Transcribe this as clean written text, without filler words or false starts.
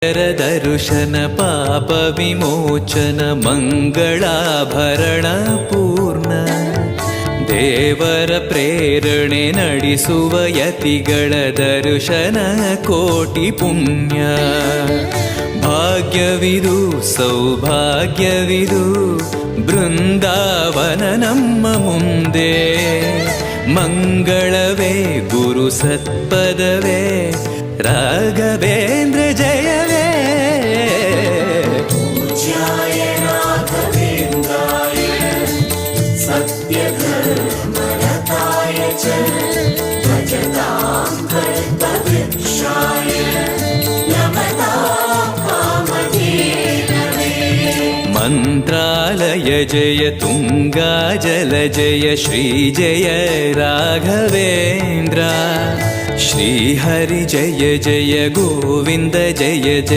ದರುಶನ ಪಾಪ ವಿಮೋಚನ ಮಂಗಳಾಭರಣ ಪೂರ್ಣ ದೇವರ ಪ್ರೇರಣೆ ನಡೆಸುವ ಯತಿಗಳ ದರ್ಶನ ಕೋಟಿ ಪುಣ್ಯ ಭಾಗ್ಯವಿದು ಸೌಭಾಗ್ಯವಿದು ಬೃಂದಾವನ ನಮ್ಮ ಮುಂದೆ ಮಂಗಳವೇ ಗುರು ಸತ್ಪದವೇ ರಾಘವೇಂದ್ರ ಜಯವೇ पूज्याय राघवेन्द्राय सत्यधर्मरताय च भजतां कल्पवृक्षाय नमतां कामधेनवे ಮಂತ್ರಾಲಯ ಜಯ ತುಂಗಾ ಜಲ ಜಯ ಶ್ರೀ ಜಯ ರಾಘವೇಂದ್ರ ಶ್ರೀ ಹರಿ ಜಯ ಜಯ ಗೋವಿಂದ ಜಯ ಜಯ